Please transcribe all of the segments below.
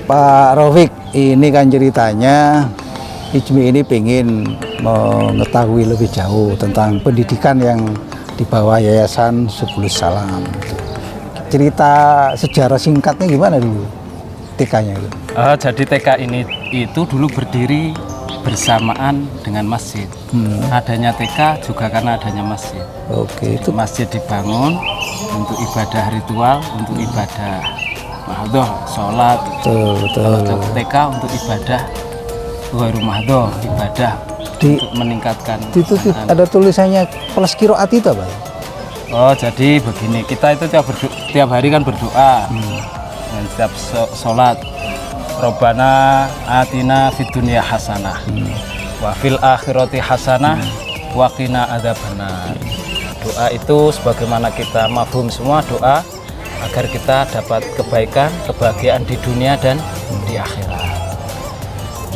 Pak Raufik, ini kan ceritanya Ijmi ini pengen mengetahui lebih jauh tentang pendidikan yang di bawah Yayasan Subulus Salam. Cerita sejarah singkatnya gimana dulu TK-nya itu? Jadi TK ini itu dulu berdiri bersamaan dengan masjid. Adanya TK juga karena adanya masjid. Oke, itu masjid dibangun untuk ibadah ritual, untuk ibadah mahdoh, sholat. betul. TK untuk ibadah Ghairul mahdoh, ibadah untuk meningkatkan. Itu ada tulisannya plus qiraat itu apa? Jadi begini, kita itu tiap hari kan berdoa, dan setiap sholat, Robbana atina fid dunya hasanah, wa fil akhirati hasanah, wa qina adzabannar. Doa itu sebagaimana kita mafhum semua doa agar kita dapat kebaikan, kebahagiaan di dunia dan di akhirat.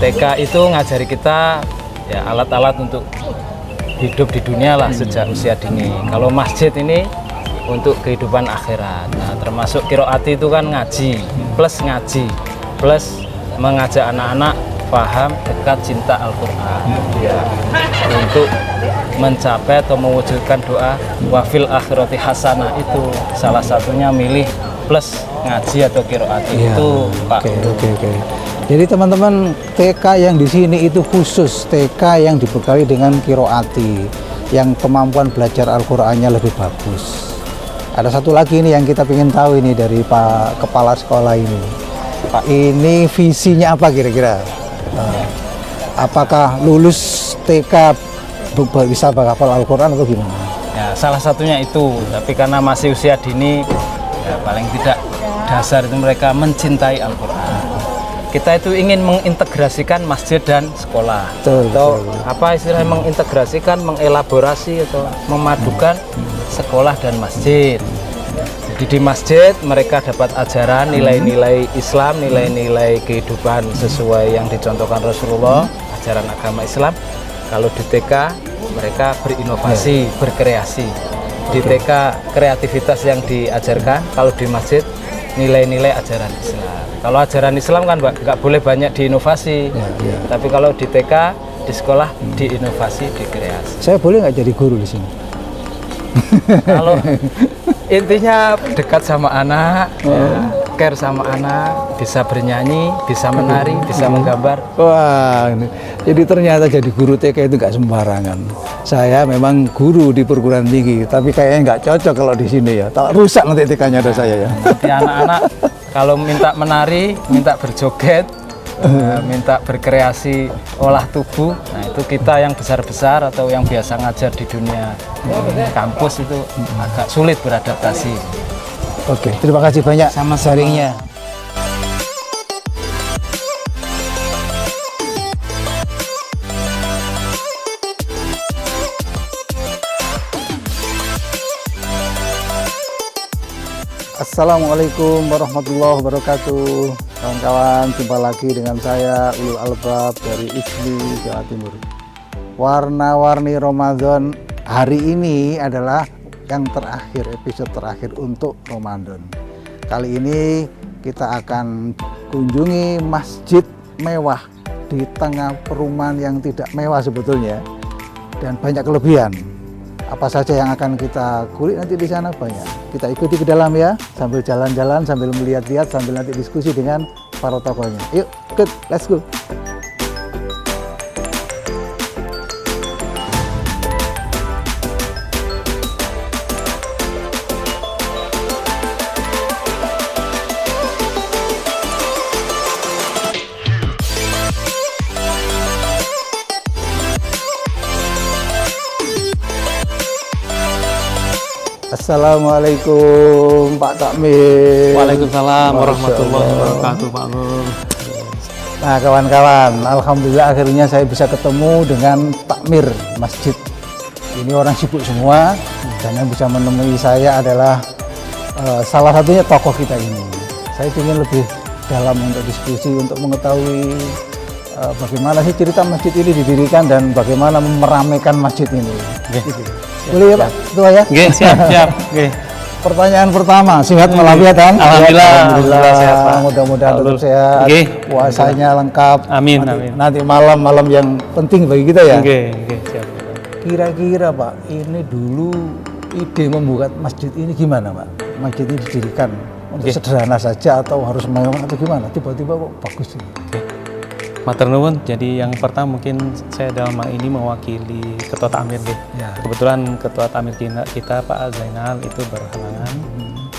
TK itu ngajari kita ya alat-alat untuk hidup di dunia lah sejak usia dini. Kalau masjid ini untuk kehidupan akhirat. Nah, termasuk qiraati itu kan ngaji plus mengajak anak-anak paham dekat cinta Al-Quran ya, untuk mencapai atau mewujudkan doa wafil akhirati hasanah, itu salah satunya milih plus ngaji atau qiraati itu Pak. Oke. Jadi teman-teman, TK yang di sini itu khusus TK yang dibekali dengan qiraati, yang kemampuan belajar Al-Qur'annya lebih bagus. Ada satu lagi ini yang kita ingin tahu ini dari Pak Kepala Sekolah ini. Pak, ini visinya apa kira-kira? Apakah lulus TK bisa menghafal Al-Quran atau gimana? Ya, salah satunya itu, tapi karena masih usia dini, ya paling tidak dasar itu mereka mencintai Al-Quran. Kita itu ingin mengintegrasikan masjid dan sekolah. Atau apa istilahnya, mengintegrasikan, mengelaborasi atau memadukan sekolah dan masjid. Jadi di masjid mereka dapat ajaran nilai-nilai Islam, nilai-nilai kehidupan sesuai yang dicontohkan Rasulullah, ajaran agama Islam. Kalau di TK mereka berinovasi, berkreasi. Di TK kreativitas yang diajarkan, kalau di masjid nilai-nilai ajaran Islam. Kalau ajaran Islam kan nggak boleh banyak diinovasi, tapi kalau di TK, di sekolah diinovasi, dikreasi. Saya boleh nggak jadi guru di sini? Kalau intinya dekat sama anak, care sama anak, bisa bernyanyi, bisa menari, bisa menggambar. Wah, ini. Jadi ternyata jadi guru TK itu nggak sembarangan. Saya memang guru di perguruan tinggi, tapi kayaknya nggak cocok kalau di sini ya. Tak rusak nanti TK-nya ada saya ya. Nanti anak-anak kalau minta menari, minta berjoget, minta berkreasi olah tubuh, nah itu kita yang besar-besar atau yang biasa ngajar di dunia kampus itu agak sulit beradaptasi. Oke, terima kasih banyak sama sharingnya. Assalamualaikum warahmatullahi wabarakatuh. Kawan-kawan, jumpa lagi dengan saya Ulul Albab dari Ijmi, Jawa Timur. Warna-warni Ramadan hari ini adalah yang terakhir, episode terakhir untuk Ramadan. Kali ini kita akan kunjungi masjid mewah di tengah perumahan yang tidak mewah sebetulnya, dan banyak kelebihan. Apa saja yang akan kita kulik nanti di sana banyak. Kita ikuti ke dalam ya, sambil jalan-jalan, sambil melihat-lihat, sambil nanti diskusi dengan para tokohnya. Yuk, let's go. Assalamualaikum Pak Takmir. Waalaikumsalam warahmatullahi wabarakatuh Pak Nur. Nah kawan-kawan, alhamdulillah akhirnya saya bisa ketemu dengan takmir masjid. Ini orang sibuk semua, dan yang bisa menemui saya adalah salah satunya tokoh kita ini. Saya ingin lebih dalam untuk diskusi untuk mengetahui bagaimana sih cerita masjid ini didirikan dan bagaimana meramaikan masjid ini. Gitu. Boleh ya Pak Ketua ya? Oke, siap. Oke. Pertanyaan pertama, sehat walafiat kan? Alhamdulillah sehat, Pak. Mudah-mudahan tetap sehat. Oke. Puasanya lengkap. Amin, nanti, amin. Nanti malam yang penting bagi kita ya. Oke, siap. Kira-kira Pak, ini dulu ide membuat masjid ini gimana Pak? Masjid ini didirikan untuk sederhana saja atau harus mewah atau gimana? Tiba-tiba kok bagus ini. Oke. Matur nuwun. Jadi yang pertama mungkin saya dalam hal ini mewakili Ketua Takmir nggih. Ya. Kebetulan Ketua Takmir kita Pak Zainal itu berhalangan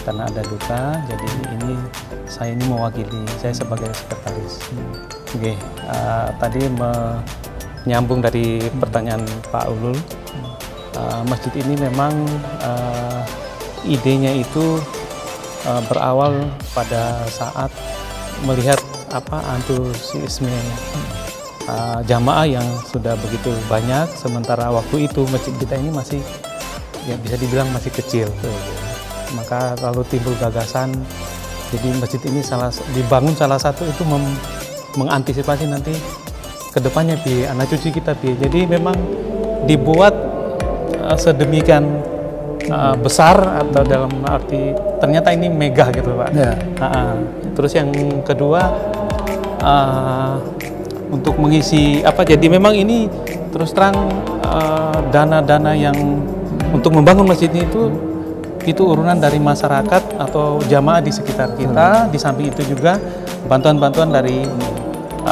karena ada duka. Jadi ini saya ini mewakili, saya sebagai sekretaris. Oke. Tadi menyambung dari pertanyaan Pak Ulul. Masjid ini memang idenya itu berawal pada saat melihat antusiasme jamaah yang sudah begitu banyak, sementara waktu itu masjid kita ini masih ya bisa dibilang masih kecil. Maka lalu timbul gagasan, jadi masjid ini dibangun salah satu itu mengantisipasi nanti kedepannya anak cucu kita jadi memang dibuat sedemikian besar atau dalam arti ternyata ini megah gitu Pak. Ya. Terus yang kedua untuk mengisi jadi memang ini terus terang dana-dana yang untuk membangun masjid itu urunan dari masyarakat atau jamaah di sekitar kita. Di samping itu juga bantuan-bantuan dari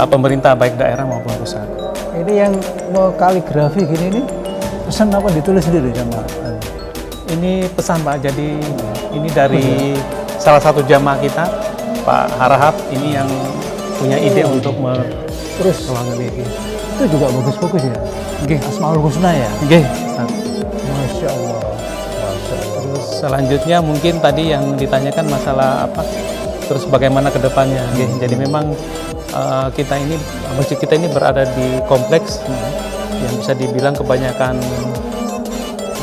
pemerintah baik daerah maupun pusat. Ini yang mau kaligrafi gini nih, pesan apa ditulis sendiri sama? Ini pesan Pak, jadi ini dari salah satu jamaah kita, Pak Harahap, ini yang punya ide untuk terus ini. Itu juga bagus-bagus ya? Nggih. Asmaul Husna ya? Nggih. Masya Allah. Terus selanjutnya mungkin tadi yang ditanyakan masalah terus bagaimana ke depannya. Jadi memang masjid kita ini berada di kompleks yang bisa dibilang kebanyakan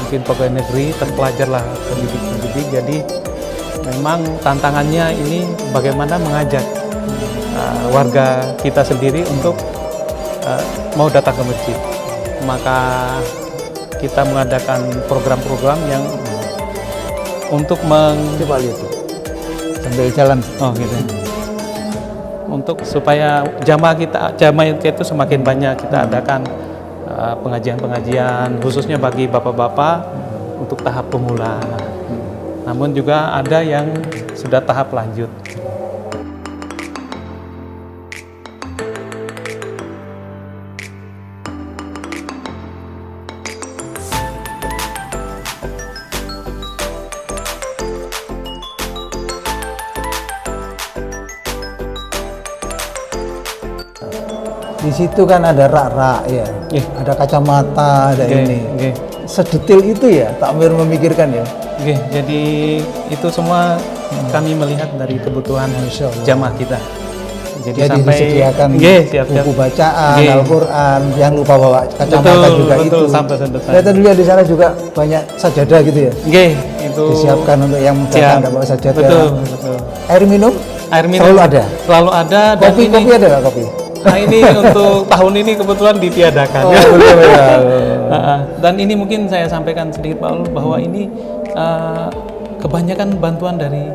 mungkin pegawai negeri, terpelajar lah, pendidik. Jadi memang tantangannya ini bagaimana mengajak warga kita sendiri untuk mau datang ke masjid. Maka kita mengadakan program-program yang untuk coba lihat tuh sambil jalan. Gitu. Untuk supaya jamaah kita itu semakin banyak, kita adakan pengajian-pengajian khususnya bagi bapak-bapak untuk tahap pemula. Namun juga ada yang sudah tahap lanjut. Di situ kan ada rak-rak ya, ada kacamata, ada ini. Sedetail itu ya, Takmir memikirkan ya. Jadi itu semua kami melihat dari kebutuhan jamaah kita. Jadi sampai disediakan buku bacaan, Al-Quran, yang lupa bawa kacamata juga itu. Sampai Saya tadi lihat di sana juga banyak sajadah gitu ya. Itu disiapkan untuk yang datang nggak bawa sajadah. Betul. Air minum selalu ada. Selalu ada. Kopi ada nggak kopi? Nah ini untuk tahun ini kebetulan ditiadakan. Dan ini mungkin saya sampaikan sedikit Pak Ulul bahwa ini kebanyakan bantuan dari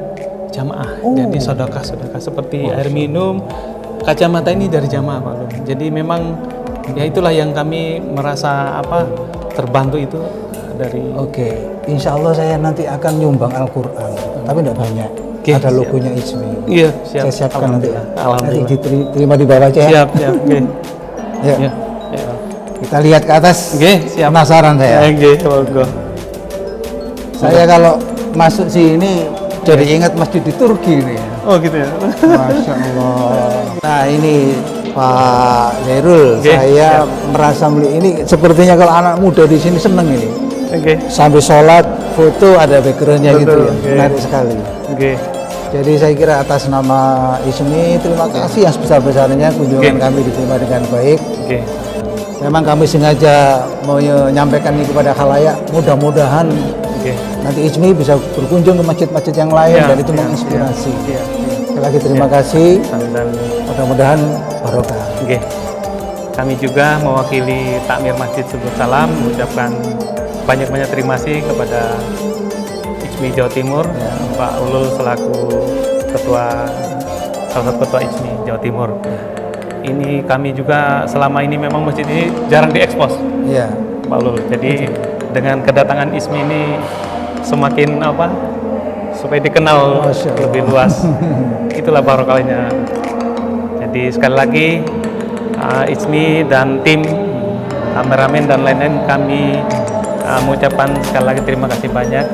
jamaah. Jadi sedekah seperti air minum, kacamata ini dari jamaah Pak Ulul. Jadi memang ya itulah yang kami merasa terbantu itu dari. Oke, insya Allah saya nanti akan nyumbang Al-Quran, tapi tidak banyak. Ada logonya Ijmi. Iya, siap. Saya siapkan nanti. Alhamdulillah. Nanti diterima di bawah aja ya. Siap. Ya. Kita lihat ke atas. Siap. Penasaran saya. Monggo. Saya kalau masuk sini jadi ingat masjid di Turki ini. Oh gitu ya. Masya Allah. Nah ini Pak Zairul, saya merasa melihat ini sepertinya kalau anak muda di sini seneng ini. Sambil sholat, foto ada backgroundnya gitu ya, menarik sekali. Jadi saya kira atas nama Ijmi, terima kasih yang sebesar-besarnya kunjungan kami diterima dengan baik. Memang kami sengaja mau menyampaikan ini kepada khalayak, mudah-mudahan nanti Ijmi bisa berkunjung ke masjid-masjid yang lain dan itu menginspirasi. Sekali lagi terima kasih. Sami-sami. Mudah-mudahan barokah. Oke. Kami juga mewakili Takmir Masjid Subur Salam mengucapkan banyak-banyak terima kasih kepada ICMI Jawa Timur, Pak Ulul selaku salah satu ketua ICMI Jawa Timur. Ini kami juga selama ini memang masjid ini jarang diekspos, Iya. Pak Ulul. Jadi dengan kedatangan ICMI ini semakin supaya dikenal Masya Allah. lebih luas. Itulah barokahnya. Jadi sekali lagi ICMI dan tim kameramen dan lain-lain kami mengucapkan sekali lagi terima kasih banyak.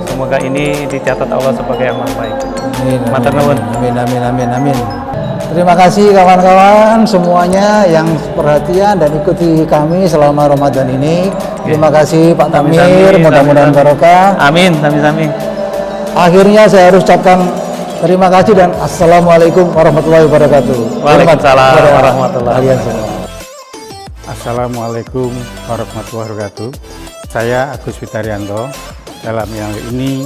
Semoga ini dicatat Allah sebagai amal baik. Amin, Matur nuwun. amin, amin, amin, amin. Terima kasih kawan-kawan semuanya yang perhatian dan ikuti kami selama Ramadan ini. Terima kasih Pak Tamir, Sami-sami, mudah-mudahan sami-sami. barokah. Amin, sami-sami. Akhirnya saya harus ucapkan terima kasih dan assalamualaikum warahmatullahi wabarakatuh. Waalaikumsalam Hormat kepada warahmatullahi kalian semua. Assalamualaikum warahmatullahi wabarakatuh. Saya Agus Witaryanto. Dalam yang ini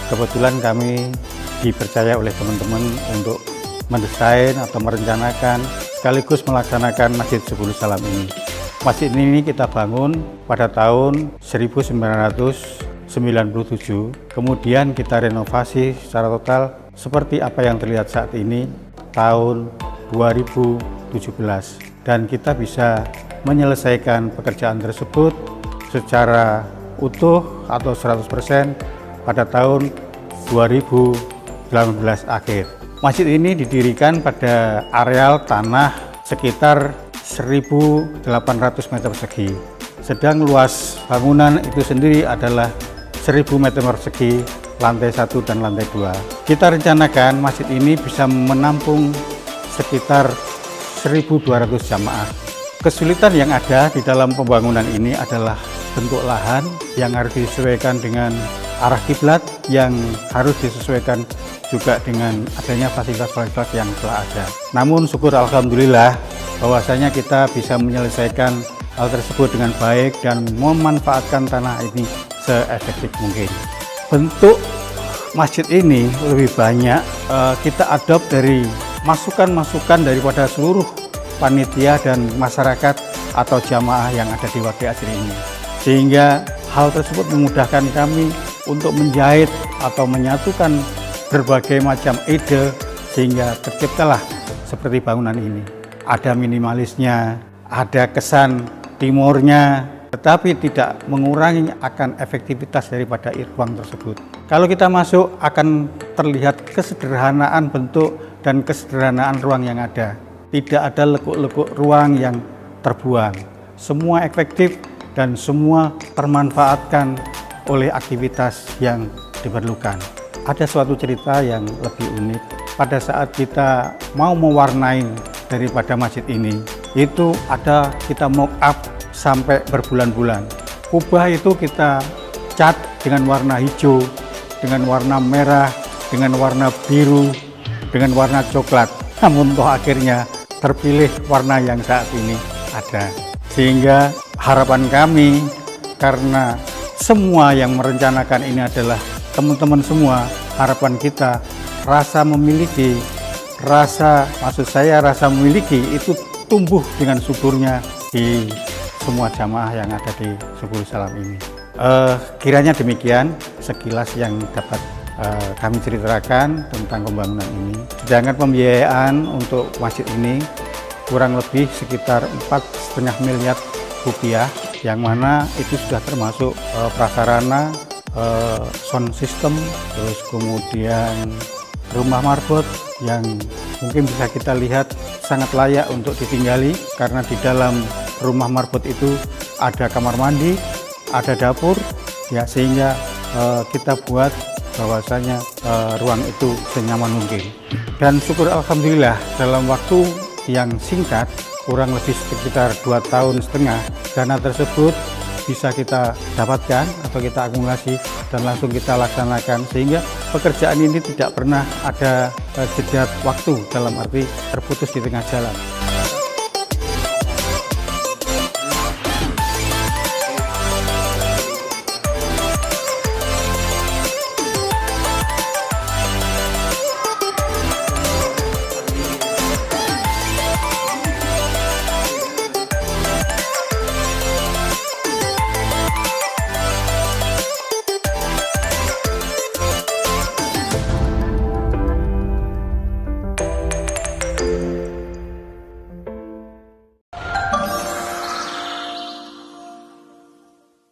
kebetulan kami dipercaya oleh teman-teman untuk mendesain atau merencanakan sekaligus melaksanakan Masjid Subur Salam ini. Masjid ini kita bangun pada tahun 1997, kemudian kita renovasi secara total seperti apa yang terlihat saat ini tahun 2017, dan kita bisa menyelesaikan pekerjaan tersebut secara utuh atau 100% pada tahun 2018 akhir. Masjid ini didirikan pada areal tanah sekitar 1.800 meter persegi. Sedang luas bangunan itu sendiri adalah 1.000 meter persegi, lantai 1 dan lantai 2. Kita rencanakan masjid ini bisa menampung sekitar 1.200 jamaah. Kesulitan yang ada di dalam pembangunan ini adalah bentuk lahan yang harus disesuaikan dengan arah kiblat, yang harus disesuaikan juga dengan adanya fasilitas-fasilitas yang telah ada. Namun syukur alhamdulillah bahwasanya kita bisa menyelesaikan hal tersebut dengan baik dan memanfaatkan tanah ini seefektif mungkin. Bentuk masjid ini lebih banyak kita adopt dari masukan-masukan daripada seluruh panitia dan masyarakat atau jamaah yang ada di Wage Asri ini, sehingga hal tersebut memudahkan kami untuk menjahit atau menyatukan berbagai macam ide sehingga terciptalah seperti bangunan ini. Ada minimalisnya, ada kesan timurnya, tetapi tidak mengurangi akan efektivitas daripada ruang tersebut. Kalau kita masuk akan terlihat kesederhanaan bentuk dan kesederhanaan ruang yang ada. Tidak ada lekuk-lekuk ruang yang terbuang. Semua efektif dan semua termanfaatkan oleh aktivitas yang diperlukan. Ada suatu cerita yang lebih unik. Pada saat kita mau mewarnai daripada masjid ini, itu ada kita mock up sampai berbulan-bulan. Kubah itu kita cat dengan warna hijau, dengan warna merah, dengan warna biru, dengan warna coklat. Namun toh akhirnya terpilih warna yang saat ini ada. Sehingga harapan kami, karena semua yang merencanakan ini adalah teman-teman semua, harapan kita rasa memiliki, rasa memiliki itu tumbuh dengan suburnya di semua jamaah yang ada di Subur Salam ini. Kiranya demikian sekilas yang dapat kami ceritakan tentang pembangunan ini. Sedangkan pembiayaan untuk masjid ini kurang lebih sekitar 4,5 miliar rupiah, yang mana itu sudah termasuk prasarana, sound system, terus kemudian rumah marbot yang mungkin bisa kita lihat sangat layak untuk ditinggali, karena di dalam rumah marbot itu ada kamar mandi, ada dapur, ya, sehingga kita buat bahwasanya ruang itu senyaman mungkin. Dan syukur alhamdulillah dalam waktu yang singkat, kurang lebih sekitar 2,5 tahun, dana tersebut bisa kita dapatkan atau kita akumulasi dan langsung kita laksanakan, sehingga pekerjaan ini tidak pernah ada jeda waktu, dalam arti terputus di tengah jalan.